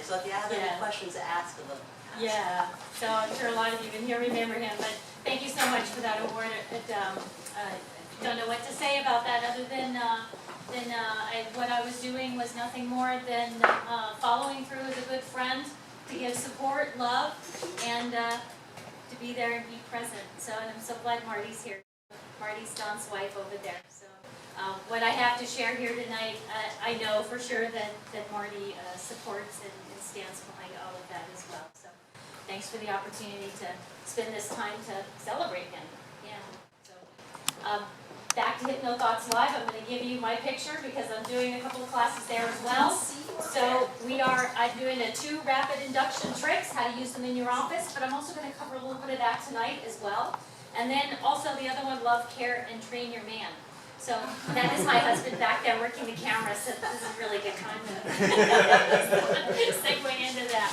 so if you have any questions to ask of them. Yeah, so I'm sure a lot of you in here remember him, but thank you so much for that award. I don't know what to say about that other than what I was doing was nothing more than following through as a good friend to give support, love, and to be there and be present. So, and I'm so glad Marty's here. Marty's Don's wife over there. So, what I have to share here tonight, I know for sure that Marty supports and stands behind all of that as well. So, thanks for the opportunity to spend this time to celebrate him. Yeah. So, back to Hypno Thoughts Live. I'm going to give you my picture because I'm doing a couple of classes there as well. So I'm doing 2 rapid induction tricks, how to use them in your office, but I'm also going to cover a little bit of that tonight as well. And then also the other one, Love, Care, and Train Your Man. So that is my husband back there working the camera, so this is a really good time to segue into that.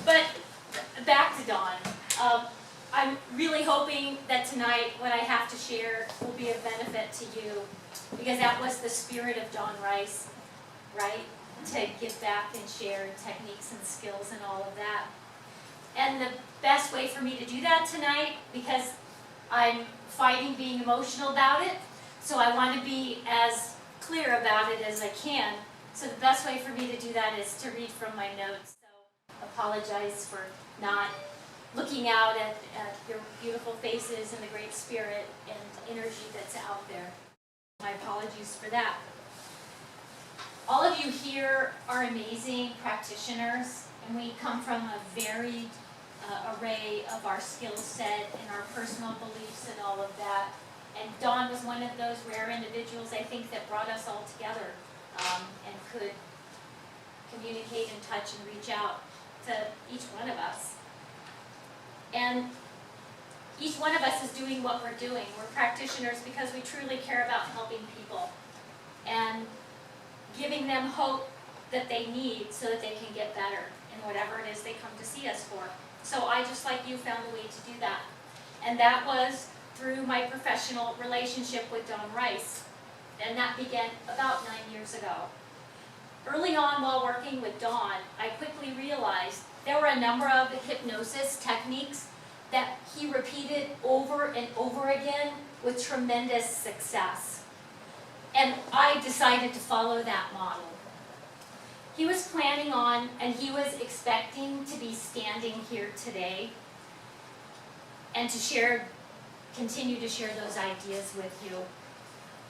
But back to Dawn. I'm really hoping that tonight what I have to share will be of benefit to you, because that was the spirit of Dawn Rice, right? To give back and share techniques and skills and all of that. And the best way for me to do that tonight, because I'm fighting being emotional about it, so I want to be as clear about it as I can. So the best way for me to do that is to read from my notes. So apologize for not looking out at your beautiful faces and the great spirit and energy that's out there. My apologies for that. All of you here are amazing practitioners, and we come from a varied array of our skill set and our personal beliefs and all of that. And Dawn was one of those rare individuals, I think, that brought us all together and could communicate and touch and reach out to each one of us. And each one of us is doing what we're doing. We're practitioners because we truly care about helping people and giving them hope that they need so that they can get better in whatever it is they come to see us for. So I, just like you, found a way to do that. And that was through my professional relationship with Dawn Rice. And that began about 9 years ago. Early on, while working with Dawn, I quickly realized there were a number of hypnosis techniques that he repeated over and over again with tremendous success. And I decided to follow that model. He was planning on, and he was expecting to be standing here today and to continue to share those ideas with you.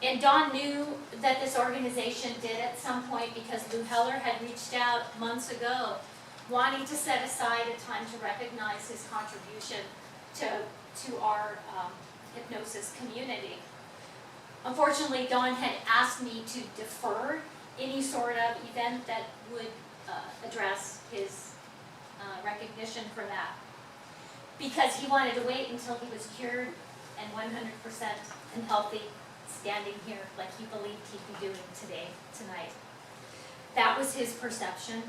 And Dawn knew that this organization did at some point, because Lou Heller had reached out months ago wanting to set aside a time to recognize his contribution to our hypnosis community. Unfortunately, Dawn had asked me to defer any sort of event that would address his recognition for that, because he wanted to wait until he was cured and 100% and healthy, standing here like he believed he'd be doing tonight. That was his perception.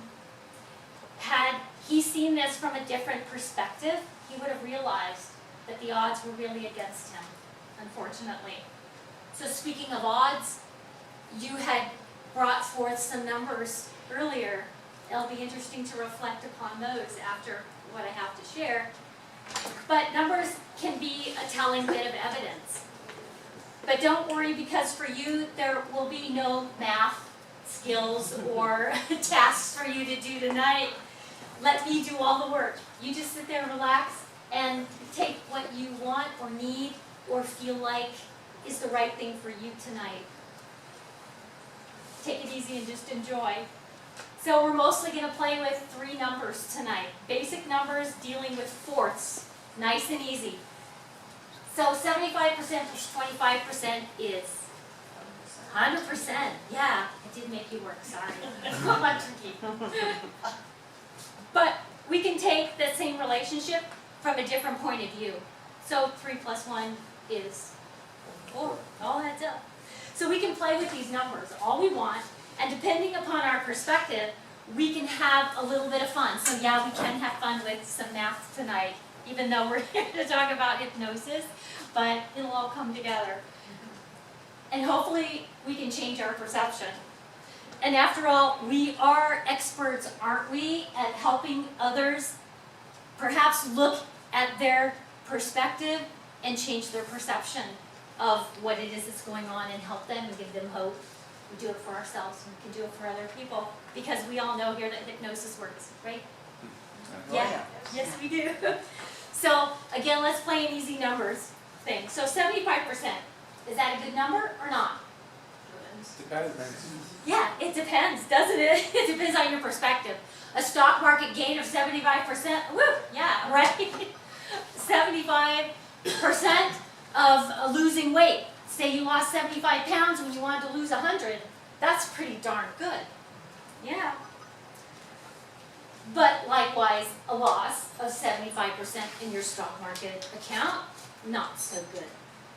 Had he seen this from a different perspective, he would have realized that the odds were really against him, unfortunately. So speaking of odds, you had brought forth some numbers earlier. It'll be interesting to reflect upon those after what I have to share. But numbers can be a telling bit of evidence. But don't worry, because for you, there will be no math skills or tasks for you to do tonight. Let me do all the work. You just sit there, relax, and take what you want or need or feel like is the right thing for you tonight. Take it easy and just enjoy. So we're mostly going to play with 3 numbers tonight. Basic numbers dealing with fourths. Nice and easy. So 75% plus 25% is 100%. Yeah, I did make you work, sorry. It's not much tricky. But we can take that same relationship from a different point of view. So 3 plus 1 is 4. All adds up. So we can play with these numbers all we want, and depending upon our perspective, we can have a little bit of fun. So yeah, we can have fun with some math tonight, even though we're here to talk about hypnosis, but it'll all come together. And hopefully we can change our perception. And after all, we are experts, aren't we, at helping others perhaps look at their perspective and change their perception of what it is that's going on and help them and give them hope. We do it for ourselves and we can do it for other people because we all know here that hypnosis works, right? Yeah. Yes, we do. So again, let's play an easy numbers thing. So 75%, is that a good number or not? Depends. Yeah, it depends, doesn't it? It depends on your perspective. A stock market gain of 75%, woo, yeah, right? 75% of losing weight. Say you lost 75 pounds when you wanted to lose 100. That's pretty darn good. Yeah. But likewise, a loss of 75% in your stock market account, not so good.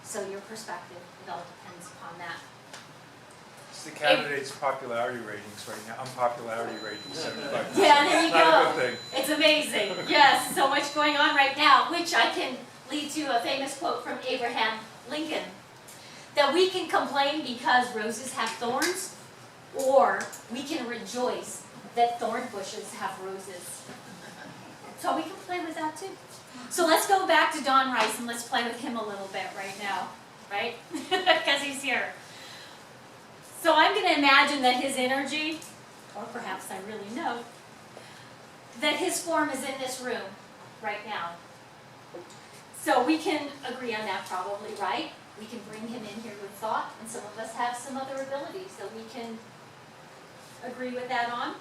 So your perspective, it all depends upon that. It's the candidates' popularity ratings right now. Unpopularity ratings, 75%. Yeah, there you Not go. a good thing. It's amazing. Yes, so much going on right now, which I can lead to a famous quote from Abraham Lincoln, that we can complain because roses have thorns, or we can rejoice that thorn bushes have roses. So we can play with that too. So let's go back to Don Rice and let's play with him a little bit right now, right? Because he's here. So I'm going to imagine that his energy, or perhaps I really know, that his form is in this room right now. So we can agree on that probably, right? We can bring him in here with thought, and some of us have some other abilities that we can agree with that on.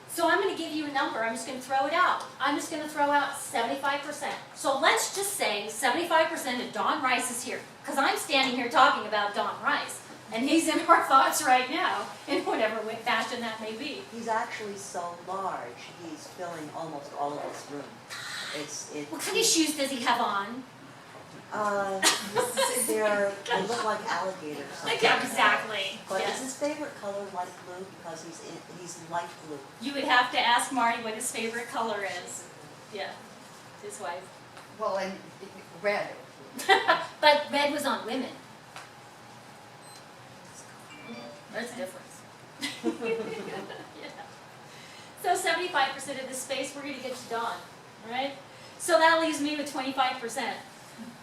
So I'm going to give you a number. I'm just going to throw it out. I'm just going to throw out 75%. So let's just say 75% of Don Rice is here, because I'm standing here talking about Don Rice, and he's in our thoughts right now, in whatever fashion that may be. He's actually so large, he's filling almost all of this room. What kind of shoes does he have on? They look like alligators. Yeah, exactly. But Yes. is his favorite color light blue? Because he's light blue. You would have to ask Marty what his favorite color is. Yeah, his wife. Well, and red. But red was on women. There's a difference. Yeah. So 75% of the space, we're going to get to Dawn, right? So that leaves me with 25%.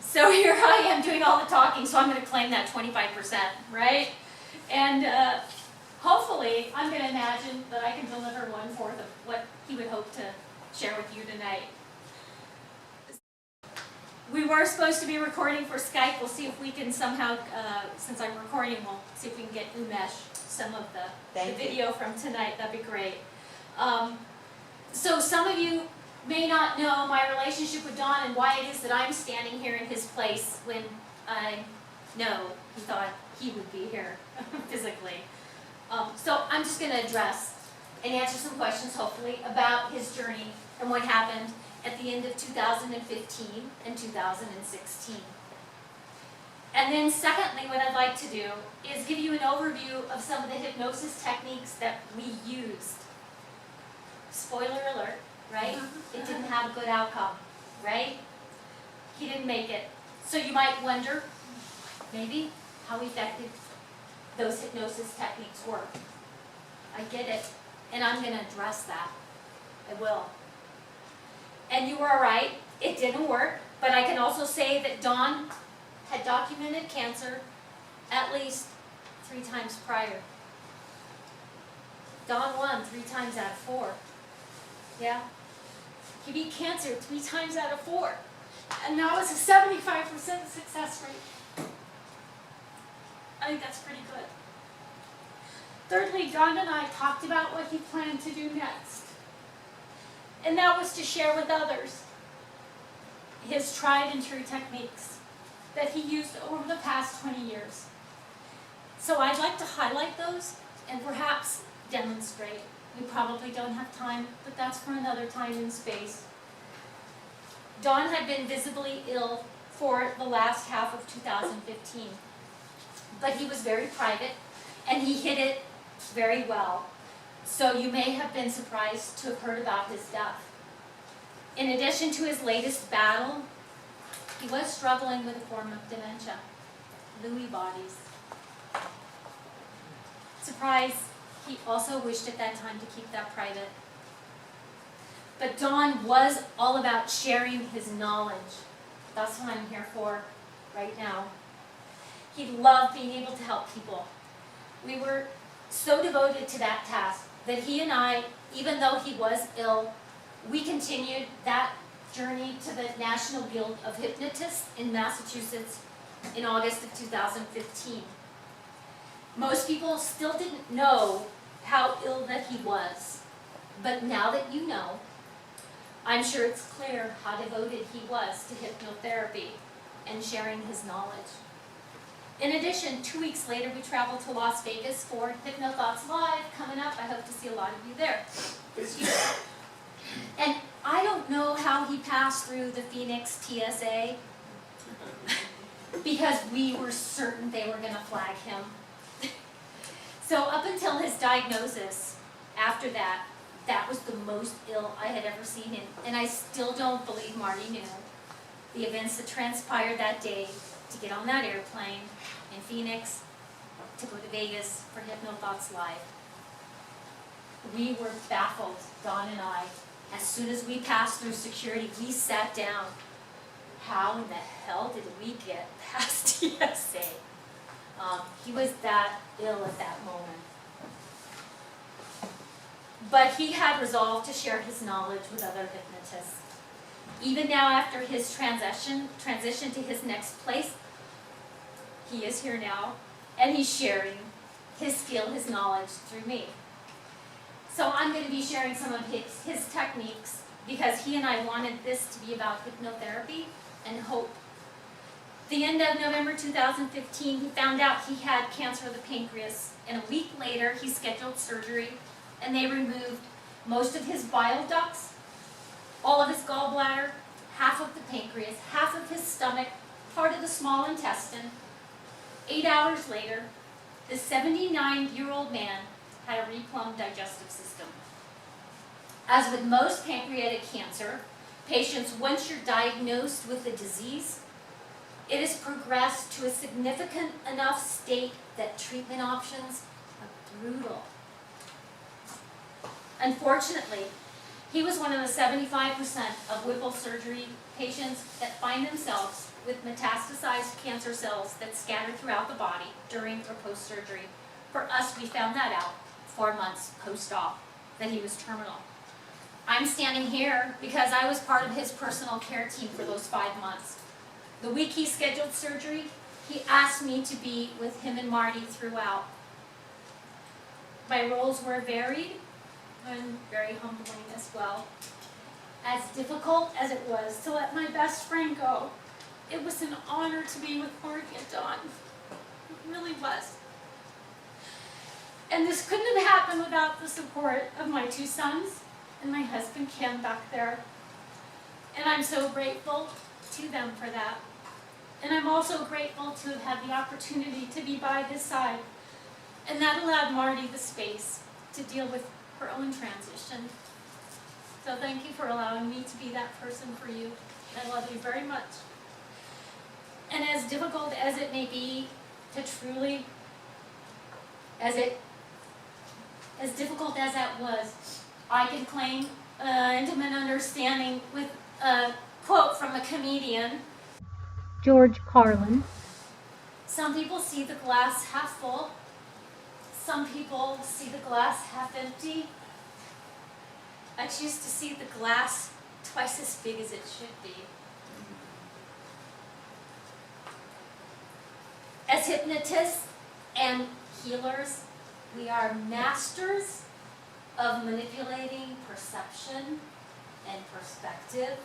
So here I am doing all the talking, so I'm going to claim that 25%, right? And hopefully, I'm going to imagine that I can deliver 1/4 of what he would hope to share with you tonight. We were supposed to be recording for Skype. We'll see if we can somehow, since I'm recording, we'll see if we can get Umesh some of the video from tonight. That'd be great. So some of you may not know my relationship with Don and why it is that I'm standing here in his place when I know he thought he would be here physically. So I'm just going to address and answer some questions, hopefully, about his journey and what happened at the end of 2015 and 2016. And then secondly, what I'd like to do is give you an overview of some of the hypnosis techniques that we used. Spoiler alert, right? It didn't have a good outcome, right? He didn't make it. So you might wonder, maybe, how effective those hypnosis techniques were. I get it, and I'm going to address that. I will. And you were right, it didn't work, but I can also say that Don had documented cancer at least 3 times prior. Don won 3 times out of 4. Yeah? He beat cancer 3 times out of 4. And that was a 75% success rate. I think that's pretty good. Thirdly, Don and I talked about what he planned to do next. And that was to share with others his tried and true techniques that he used over the past 20 years. So I'd like to highlight those and perhaps demonstrate. We probably don't have time, but that's for another time and space. Don had been visibly ill for the last half of 2015, but he was very private and he hid it very well. So you may have been surprised to have heard about his death. In addition to his latest battle, he was struggling with a form of dementia, Lewy bodies. Surprise, he also wished at that time to keep that private. But Don was all about sharing his knowledge. That's what I'm here for right now. He loved being able to help people. We were so devoted to that task that he and I, even though he was ill, we continued that journey to the National Guild of Hypnotists in Massachusetts in August of 2015. Most people still didn't know how ill that he was, but now that you know, I'm sure it's clear how devoted he was to hypnotherapy and sharing his knowledge. In addition, 2 weeks later, we traveled to Las Vegas for HypnoThoughts Live coming up. I hope to see a lot of you there this year. And I don't know how he passed through the Phoenix TSA because we were certain they were going to flag him. So up until his diagnosis, after that, that was the most ill I had ever seen him. And I still don't believe Marty knew the events that transpired that day to get on that airplane in Phoenix to go to Vegas for HypnoThoughts Live. We were baffled, Don and I. As soon as we passed through security, we sat down. How in the hell did we get past TSA? He was that ill at that moment. But he had resolved to share his knowledge with other hypnotists. Even now, after his transition to his next place, he is here now, and he's sharing his skill, his knowledge through me. So I'm going to be sharing some of his techniques because he and I wanted this to be about hypnotherapy and hope. The end of November 2015, he found out he had cancer of the pancreas, and a week later he scheduled surgery, and they removed most of his bile ducts, all of his gallbladder, half of the pancreas, half of his stomach, part of the small intestine. 8 hours later, the 79-year-old man had a replumbed digestive system. As with most pancreatic cancer patients, once you're diagnosed with the disease, it has progressed to a significant enough state that treatment options are brutal. Unfortunately, he was one of the 75% of Whipple surgery patients that find themselves with metastasized cancer cells that scatter throughout the body during or post-surgery. For us, we found that out 4 months post-op, that he was terminal. I'm standing here because I was part of his personal care team for those 5 months. The week he scheduled surgery, he asked me to be with him and Marty throughout. My roles were varied and very humbling as well. As difficult as it was to let my best friend go, it was an honor to be with Marty and Don. It really was. And this couldn't have happened without the support of my 2 sons and my husband Ken back there. And I'm so grateful to them for that. And I'm also grateful to have had the opportunity to be by his side. And that allowed Marty the space to deal with her own transition. So thank you for allowing me to be that person for you. I love you very much. And as difficult as it may be to truly, as difficult as that was, I can claim intimate understanding with a quote from a comedian, George Carlin. Some people see the glass half full. Some people see the glass half empty. I choose to see the glass twice as big as it should be. As hypnotists and healers, we are masters of manipulating perception and perspective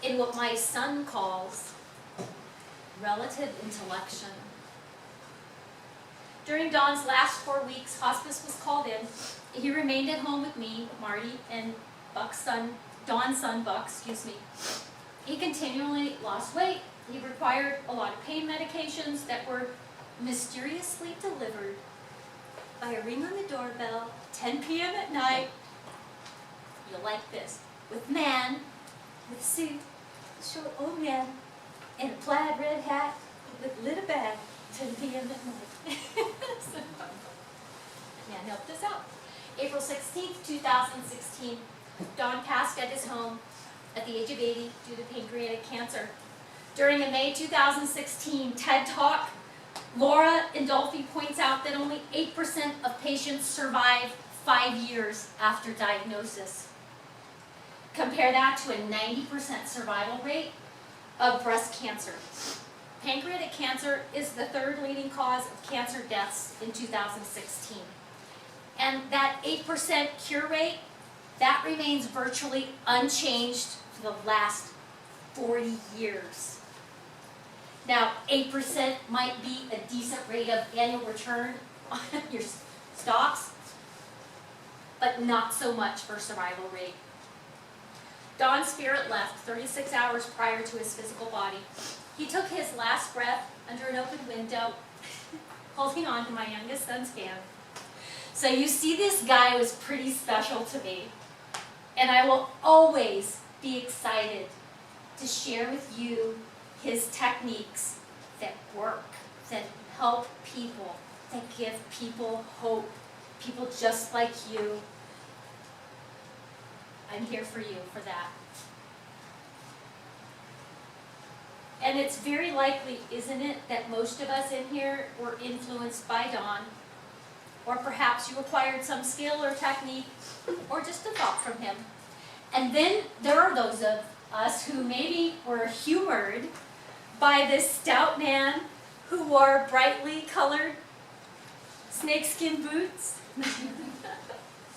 in what my son calls relative intellection. During Don's last 4 weeks, hospice was called in. He remained at home with me, Marty, and Don's son, Buck, He continually lost weight. He required a lot of pain medications that were mysteriously delivered by a ring on the doorbell, 10 p.m. at night. You'll like this. With man, with suit, short old man, in a plaid red hat, with lit a bag, 10 p.m. at night. help this out. April 16th, 2016, Don passed at his home at the age of 80 due to pancreatic cancer. During a May 2016 TED Talk, Laura Indolfi points out that only 8% of patients survive 5 years after diagnosis. Compare that to a 90% survival rate of breast cancer. Pancreatic cancer is the third leading cause of cancer deaths in 2016. And that 8% cure rate, that remains virtually unchanged for the last 40 years. Now, 8% might be a decent rate of annual return on your stocks, but not so much for survival rate. Don's spirit left 36 hours prior to his physical body. He took his last breath under an open window, holding on to my youngest son's hand. So you see, this guy was pretty special to me, and I will always be excited to share with you his techniques that work, that help people, that give people hope, people just like you. I'm here for you for that. And it's very likely, isn't it, that most of us in here were influenced by Don, or perhaps you acquired some skill or technique, or just a thought from him. And then there are those of us who maybe were humored by this stout man who wore brightly colored snakeskin boots,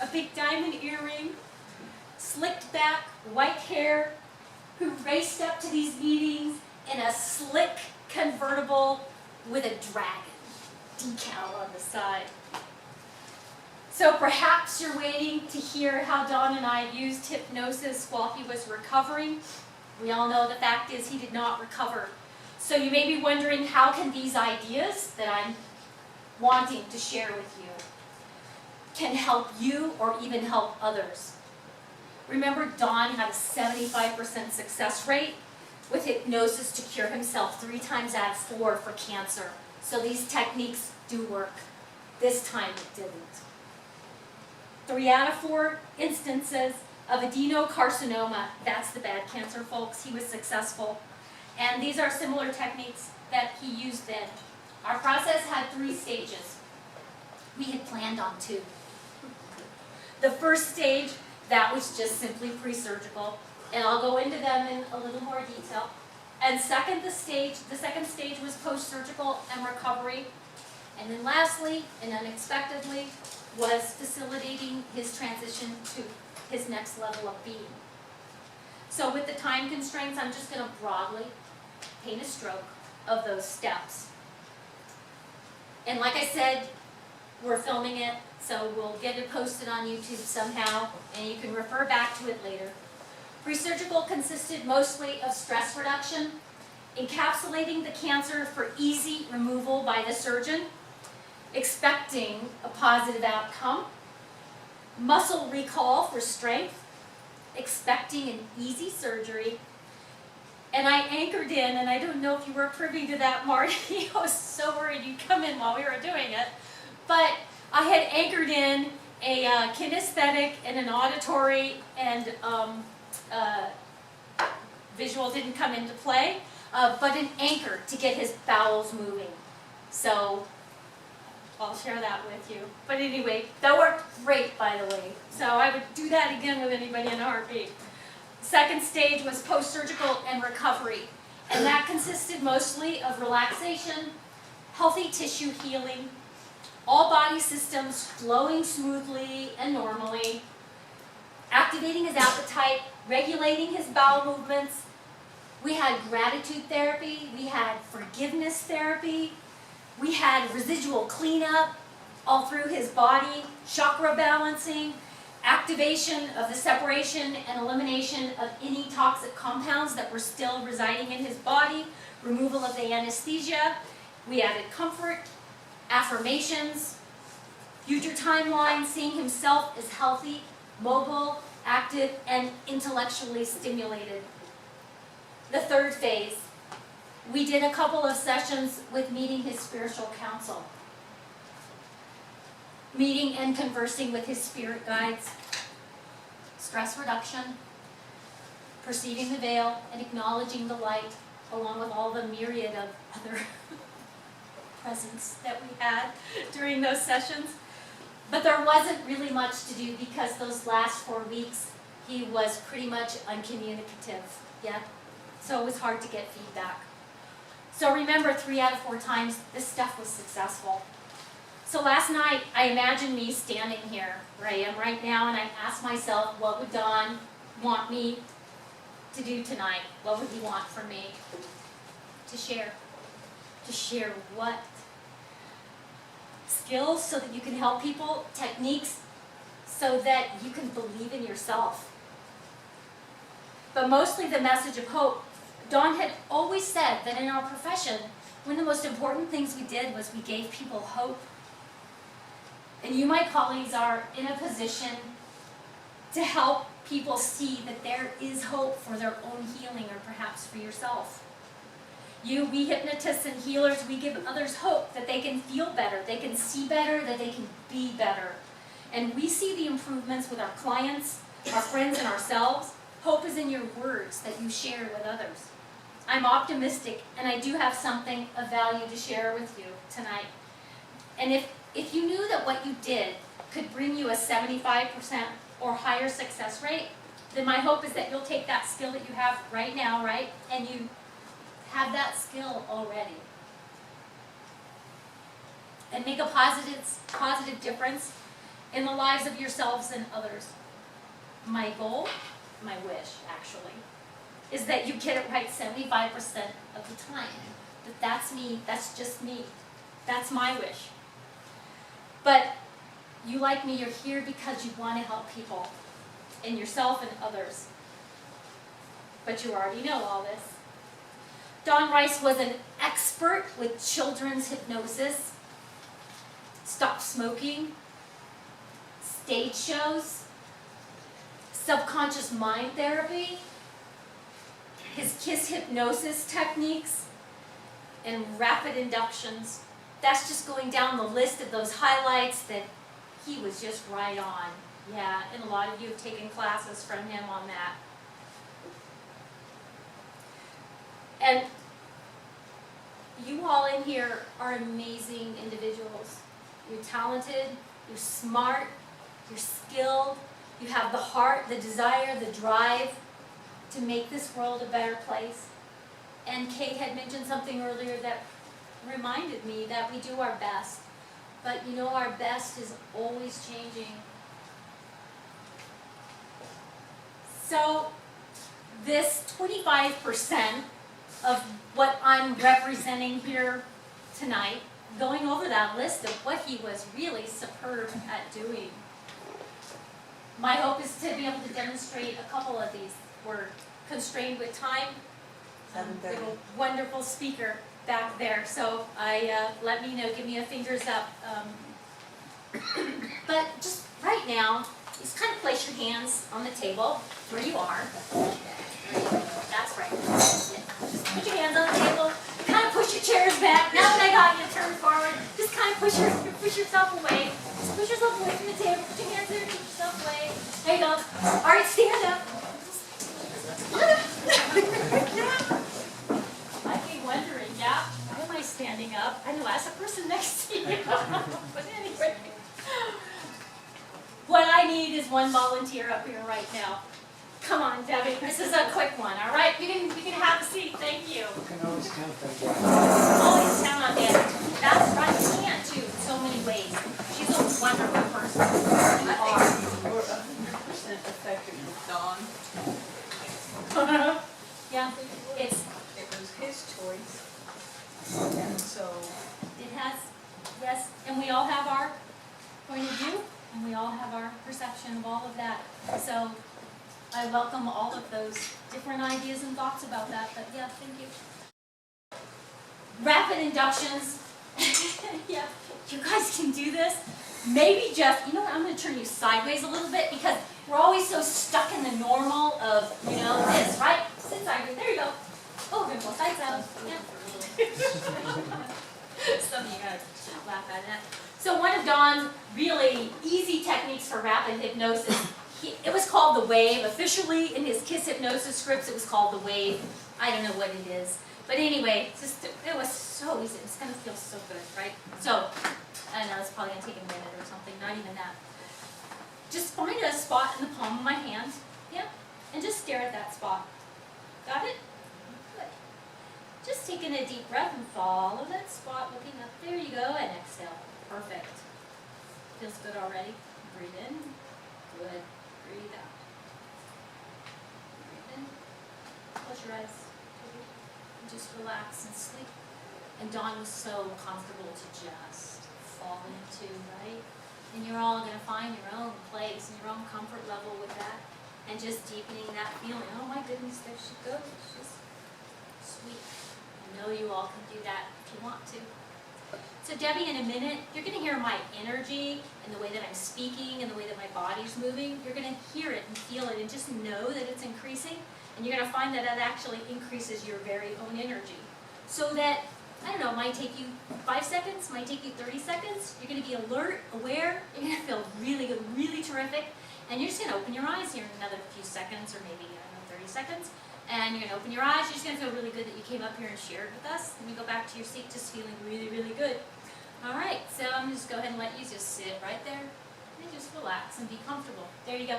a big diamond earring, slicked back white hair, who raced up to these meetings in a slick convertible with a dragon decal on the side. So perhaps you're waiting to hear how Don and I used hypnosis while he was recovering. We all know the fact is he did not recover. So you may be wondering, how can these ideas that I'm wanting to share with you can help you or even help others? Remember, Don had a 75% success rate with hypnosis to cure himself 3 times out of 4 for cancer. So these techniques do work. This time it didn't. 3 out of 4 instances of adenocarcinoma, that's the bad cancer, folks. He was successful. And these are similar techniques that he used then. Our process had 3 stages. We had planned on 2. The first stage, that was just simply presurgical, and I'll go into them in a little more detail. And the second stage was postsurgical and recovery. And then lastly, and unexpectedly, was facilitating his transition to his next level of being. So with the time constraints, I'm just going to broadly paint a stroke of those steps. And like I said, we're filming it, so we'll get it posted on YouTube somehow, and you can refer back to it later. Presurgical consisted mostly of stress reduction, encapsulating the cancer for easy removal by the surgeon, expecting a positive outcome, muscle recall for strength, expecting an easy surgery, and I anchored in, and I don't know if you were privy to that, Marty. I was so worried you'd come in while we were doing it, but I had anchored in a kinesthetic and an auditory, and visual didn't come into play, but an anchor to get his bowels moving. So I'll share that with you. But anyway, that worked great, by the way. So I would do that again with anybody in a heartbeat. Second stage was post-surgical and recovery. And that consisted mostly of relaxation, healthy tissue healing, all body systems flowing smoothly and normally, activating his appetite, regulating his bowel movements. We had gratitude therapy, we had forgiveness therapy, we had residual cleanup all through his body, chakra balancing, activation of the separation and elimination of any toxic compounds that were still residing in his body, removal of the anesthesia. We added comfort, affirmations, future timeline, seeing himself as healthy, mobile, active, and intellectually stimulated. The third phase, we did a couple of sessions with meeting his spiritual counsel. meeting and conversing with his spirit guides, stress reduction, perceiving the veil, and acknowledging the light, along with all the myriad of other presence that we had during those sessions. But there wasn't really much to do because those last 4 weeks, he was pretty much uncommunicative, yeah? So it was hard to get feedback. So remember, 3 out of 4 times, this stuff was successful. So last night, I imagined me standing here, where I am right now, and I asked myself, what would Don want me to do tonight? What would he want from me to share? To share what? Skills so that you can help people, techniques so that you can believe in yourself. But mostly the message of hope. Don had always said that in our profession, one of the most important things we did was we gave people hope. And you, my colleagues, are in a position to help people see that there is hope for their own healing or perhaps for yourself. We hypnotists and healers, we give others hope that they can feel better, they can see better, that they can be better. And we see the improvements with our clients, our friends, and ourselves. Hope is in your words that you share with others. I'm optimistic, and I do have something of value to share with you tonight. And if you knew that what you did could bring you a 75% or higher success rate, then my hope is that you'll take that skill that you have right now, right, and you have that skill already. And make a positive difference in the lives of yourselves and others. My goal, my wish actually, is that you get it right 75% of the time. That's me, that's just me. That's my wish. But you like me, you're here because you want to help people and yourself and others. But you already know all this. Don Rice was an expert with children's hypnosis, stop smoking, stage shows, subconscious mind therapy, his KISS hypnosis techniques, and rapid inductions. That's just going down the list of those highlights that he was just right on. Yeah, and a lot of you have taken classes from him on that. And you all in here are amazing individuals. You're talented, you're smart, you're skilled, you have the heart, the desire, the drive to make this world a better place. And Kate had mentioned something earlier that reminded me that we do our best. But you know, our best is always changing. So this 25% of what I'm representing here tonight, going over that list of what he was really superb at doing. My hope is to be able to demonstrate a couple of these. We're constrained with time. We have a wonderful speaker back there, so let me know, give me a fingers up. But just right now, just kind of place your hands on the table where you are. That's right. Just put your hands on the table, kind of push your chairs back. Now that I got you, turn forward. Just kind of push yourself away. Just push yourself away from the table. Put your hands there, push yourself away. There you go. All right, stand up. I'd be wondering, yeah, why am I standing up? I know, ask the person next to you. But anyway, what I need is one volunteer up here right now. Come on, Debbie. This is a quick one, all right? You can have a seat. Thank you. You can always count on Debbie. Always count on Debbie. That's right. You can too, in so many ways. She's a wonderful person. You are. We're 100% effective with Dawn. Yeah, It was his choice. And so, it has, yes, and we all have our point of view, and we all have our perception of all of that. So I welcome all of those different ideas and thoughts about that, but yeah, thank you. Rapid inductions. Yeah, you guys can do this. Maybe just, you know what, I'm going to turn you sideways a little bit because we're always so stuck in the normal of, you know, this, right? Sit sideways. There you go. Oh, good. Both sides out. Yeah. Some of you guys laugh at that. So one of Don's really easy techniques for rapid hypnosis, it was called the wave. Officially in his KISS hypnosis scripts, it was called the wave. I don't know what it is. But anyway, it was so easy. It's going to feel so good, right? So, I don't know, it's probably going to take a minute or something, not even that. Just find a spot in the palm of my hand, yeah, and just stare at that spot. Got it? Good. Just taking a deep breath and follow that spot, looking up. There you go, and exhale. Perfect. Feels good already. Breathe in. Good. Breathe out. Breathe in. Close your eyes. And just relax and sleep. And Dawn was so comfortable to just fall into, right? And you're all going to find your own place and your own comfort level with that. And just deepening that feeling. Oh my goodness, there she goes. It's just sweet. I know you all can do that if you want to. So Debbie, in a minute, you're going to hear my energy and the way that I'm speaking and the way that my body's moving. You're going to hear it and feel it and just know that it's increasing. And you're going to find that that actually increases your very own energy. So that, I don't know, it might take you 5 seconds, might take you 30 seconds. You're going to be alert, aware. You're going to feel really good, really terrific. And you're just going to open your eyes here in another few seconds, or maybe, I don't know, 30 seconds. And you're going to open your eyes. You're just going to feel really good that you came up here and shared with us. And you go back to your seat just feeling really, really good. All right, so I'm going to just go ahead and let you just sit right there. And just relax and be comfortable. There you go.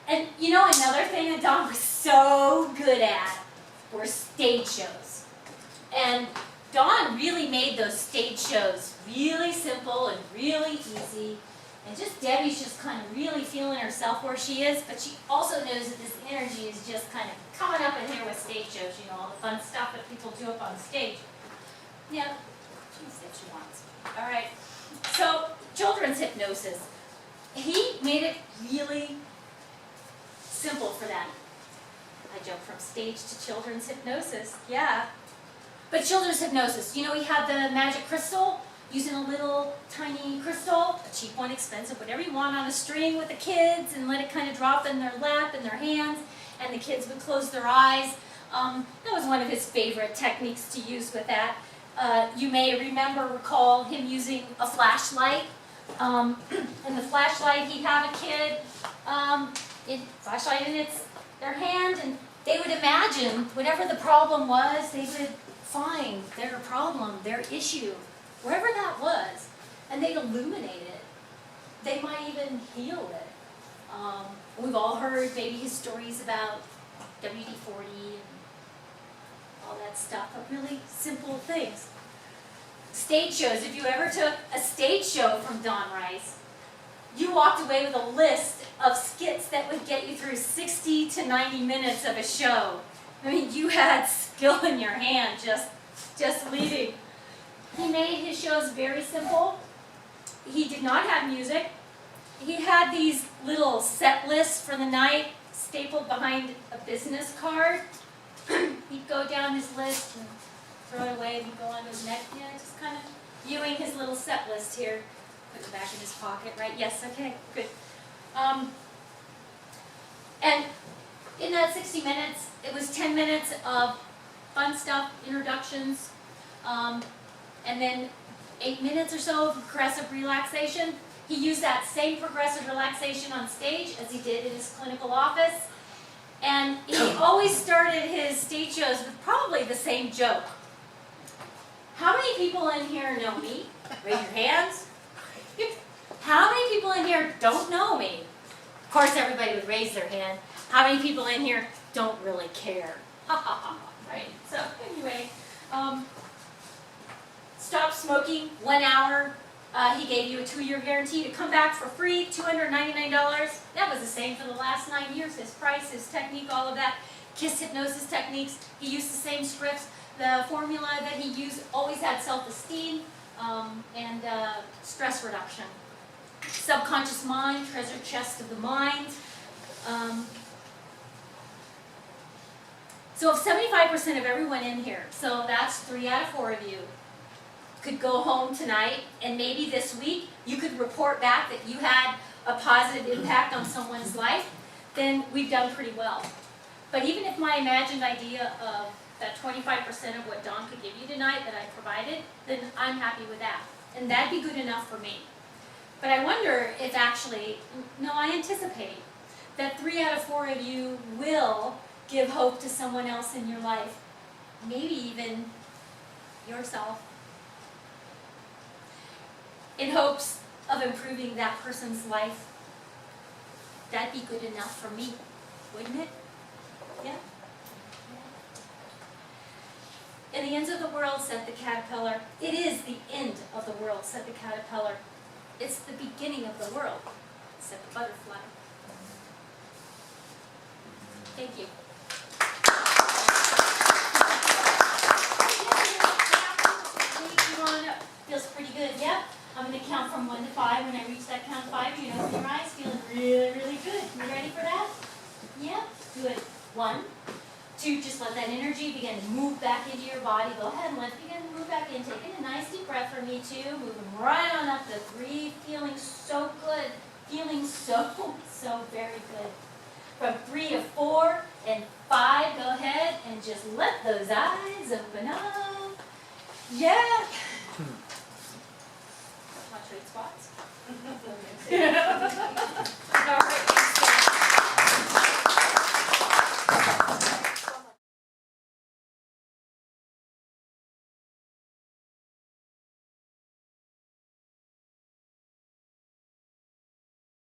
And you know, another thing that Dawn was so good at were stage shows. And Dawn really made those stage shows really simple and really easy. And just Debbie's just kind of really feeling herself where she is, but she also knows that this energy is just kind of coming up in here with stage shows, you know, all the fun stuff that people do up on stage. Yeah, she said she wants. All right, so children's hypnosis. He made it really simple for them. I jumped from stage to children's hypnosis, yeah. But children's hypnosis, you know, we had the magic crystal, using a little tiny crystal, a cheap one, expensive, whatever you want, on a string with the kids, and let it kind of drop in their lap and their hands, and the kids would close their eyes. That was one of his favorite techniques to use with that. You may recall him using a flashlight. And the flashlight, he'd have a kid, flashlight in their hand, and they would imagine whatever the problem was, they would find their problem, their issue, wherever that was, and they'd illuminate it. They might even heal it. We've all heard maybe his stories about WD-40 and all that stuff, but really simple things. Stage shows. If you ever took a stage show from Don Rice, you walked away with a list of skits that would get you through 60 to 90 minutes of a show. I mean, you had skill in your hand just leading. He made his shows very simple. He did not have music. He had these little set lists for the night stapled behind a business card. He'd go down his list and throw it away, and he'd go on to his next, you know, just kind of viewing his little set list here. Put it back in his pocket, right? Yes, okay, good. And in that 60 minutes, it was 10 minutes of fun stuff, introductions, and then 8 minutes or so of progressive relaxation. He used that same progressive relaxation on stage as he did in his clinical office. And he always started his stage shows with probably the same joke. How many people in here know me? Raise your hands. How many people in here don't know me? Of course, everybody would raise their hand. How many people in here don't really care? Right? So anyway, stop smoking, 1 hour. He gave you a 2-year guarantee to come back for free, $299. That was the same for the last 9 years. His price, his technique, all of that. KISS hypnosis techniques. He used the same scripts. The formula that he used always had self-esteem and stress reduction. Subconscious mind, treasure chest of the mind. So if 75% of everyone in here, so that's 3 out of 4 of you, could go home tonight, and maybe this week you could report back that you had a positive impact on someone's life, then we've done pretty well. But even if my imagined idea of that 25% of what Dawn could give you tonight that I provided, then I'm happy with that. And that'd be good enough for me. But I wonder if actually, no, I anticipate that 3 out of 4 of you will give hope to someone else in your life, maybe even yourself, in hopes of improving that person's life. That'd be good enough for me, wouldn't it? Yeah? In the ends of the world, said the caterpillar. It is the end of the world, said the caterpillar. It's the beginning of the world, said the butterfly. Thank you. Feels pretty good, yep. I'm going to count from 1 to 5. When I reach that count 5, you open your eyes, feeling really, really good. You ready for that? Yep. Good. 1, 2, just let that energy begin to move back into your body. Go ahead and let it begin to move back in. Taking a nice deep breath for me, 2. Moving right on up to 3. Feeling so good. Feeling so very good. From 3 to 4 and 5, go ahead and just let those eyes open up. Yeah. Watch right spots. All right.